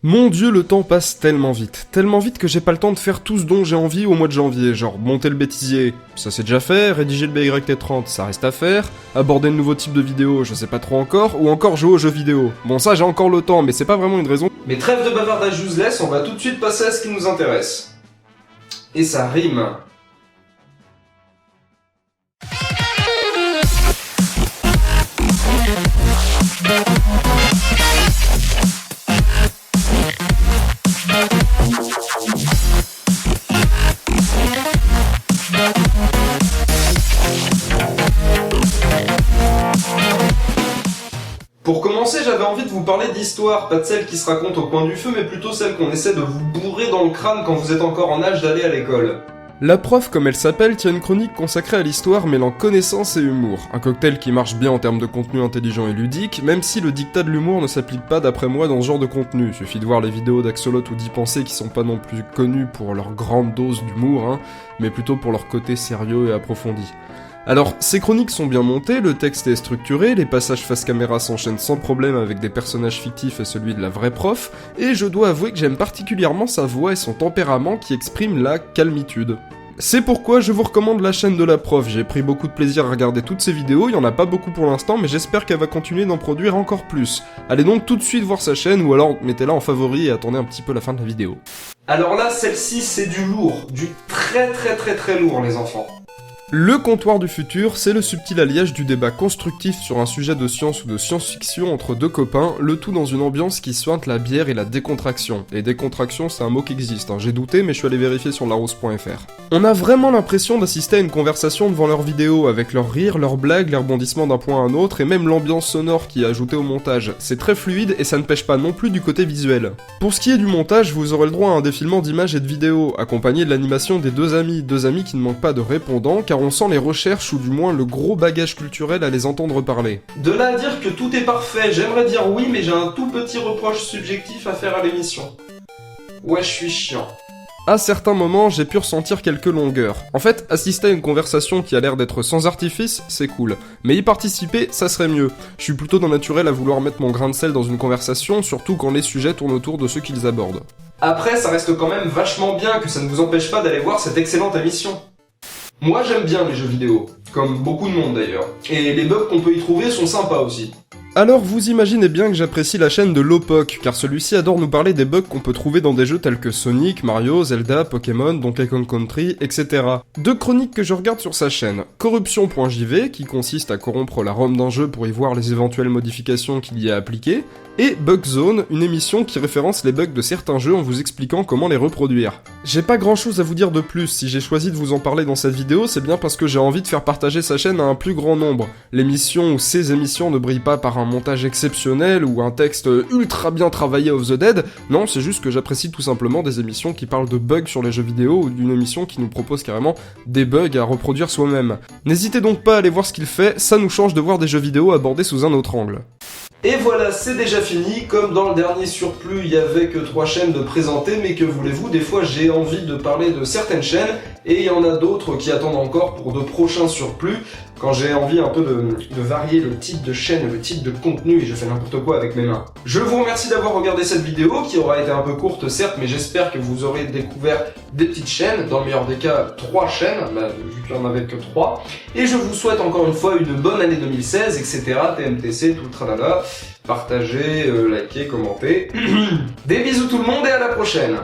Mon dieu, le temps passe tellement vite que j'ai pas le temps de faire tout ce dont j'ai envie au mois de janvier, genre monter le bêtisier, ça c'est déjà fait, rédiger le BYT30, ça reste à faire, aborder de nouveaux types de vidéos, je sais pas trop encore, ou encore jouer aux jeux vidéo. Bon ça j'ai encore le temps, mais c'est pas vraiment une raison. Mais trêve de bavardage useless, on va tout de suite passer à ce qui nous intéresse. Et ça rime. Pour commencer, j'avais envie de vous parler d'histoire, pas de celle qui se raconte au coin du feu, mais plutôt celle qu'on essaie de vous bourrer dans le crâne quand vous êtes encore en âge d'aller à l'école. La prof, comme elle s'appelle, tient une chronique consacrée à l'histoire mêlant connaissance et humour. Un cocktail qui marche bien en termes de contenu intelligent et ludique, même si le dictat de l'humour ne s'applique pas d'après moi dans ce genre de contenu. Suffit de voir les vidéos d'Axolot ou d'y penser qui sont pas non plus connus pour leur grande dose d'humour, mais plutôt pour leur côté sérieux et approfondi. Alors, ces chroniques sont bien montées, le texte est structuré, les passages face caméra s'enchaînent sans problème avec des personnages fictifs et celui de la vraie prof, et je dois avouer que j'aime particulièrement sa voix et son tempérament qui expriment la calmitude. C'est pourquoi je vous recommande la chaîne de la prof, j'ai pris beaucoup de plaisir à regarder toutes ses vidéos, il y en a pas beaucoup pour l'instant, mais j'espère qu'elle va continuer d'en produire encore plus. Allez donc tout de suite voir sa chaîne, ou alors mettez-la en favori et attendez un petit peu la fin de la vidéo. Alors là, celle-ci c'est du lourd, du très lourd les enfants. Le comptoir du futur, c'est le subtil alliage du débat constructif sur un sujet de science ou de science-fiction entre deux copains, le tout dans une ambiance qui sointe la bière et la décontraction. Et décontraction, c'est un mot qui existe, j'ai douté mais je suis allé vérifier sur larousse.fr. On a vraiment l'impression d'assister à une conversation devant leurs vidéos, avec leurs rires, leurs blagues, les rebondissements d'un point à un autre, et même l'ambiance sonore qui est ajoutée au montage. C'est très fluide et ça ne pêche pas non plus du côté visuel. Pour ce qui est du montage, vous aurez le droit à un défilement d'images et de vidéos, accompagné de l'animation des deux amis qui ne manquent pas de répondants, car on sent les recherches ou du moins le gros bagage culturel à les entendre parler. De là à dire que tout est parfait, j'aimerais dire oui, mais j'ai un tout petit reproche subjectif à faire à l'émission. Ouais, je suis chiant. À certains moments, j'ai pu ressentir quelques longueurs. En fait, assister à une conversation qui a l'air d'être sans artifice, c'est cool. Mais y participer, ça serait mieux. Je suis plutôt d'un naturel à vouloir mettre mon grain de sel dans une conversation, surtout quand les sujets tournent autour de ceux qu'ils abordent. Après, ça reste quand même vachement bien que ça ne vous empêche pas d'aller voir cette excellente émission. Moi j'aime bien les jeux vidéo, comme beaucoup de monde d'ailleurs, et les bugs qu'on peut y trouver sont sympas aussi. Alors vous imaginez bien que j'apprécie la chaîne de Lowpoke, car celui-ci adore nous parler des bugs qu'on peut trouver dans des jeux tels que Sonic, Mario, Zelda, Pokémon, Donkey Kong Country, etc. Deux chroniques que je regarde sur sa chaîne, Corruption.jv, qui consiste à corrompre la ROM d'un jeu pour y voir les éventuelles modifications qu'il y a appliquées, et Bugzone, une émission qui référence les bugs de certains jeux en vous expliquant comment les reproduire. J'ai pas grand chose à vous dire de plus, si j'ai choisi de vous en parler dans cette vidéo, c'est bien parce que j'ai envie de faire partager sa chaîne à un plus grand nombre. L'émission ou ces émissions ne brillent pas par un montage exceptionnel ou un texte ultra bien travaillé of the dead, non, c'est juste que j'apprécie tout simplement des émissions qui parlent de bugs sur les jeux vidéo ou d'une émission qui nous propose carrément des bugs à reproduire soi-même. N'hésitez donc pas à aller voir ce qu'il fait, ça nous change de voir des jeux vidéo abordés sous un autre angle. Et voilà, c'est déjà fini, comme dans le dernier surplus, il y avait que 3 chaînes de présenter, mais que voulez-vous, des fois j'ai envie de parler de certaines chaînes, et il y en a d'autres qui attendent encore pour de prochains surplus, quand j'ai envie un peu de varier le type de chaîne, le type de contenu, et je fais n'importe quoi avec mes mains. Je vous remercie d'avoir regardé cette vidéo, qui aura été un peu courte certes, mais j'espère que vous aurez découvert des petites chaînes, dans le meilleur des cas 3 chaînes, vu qu'il n'y en avait que 3, et je vous souhaite encore une fois une bonne année 2016, etc., TMTC, tout le tralala, partagez, likez, commentez. Des bisous tout le monde et à la prochaine.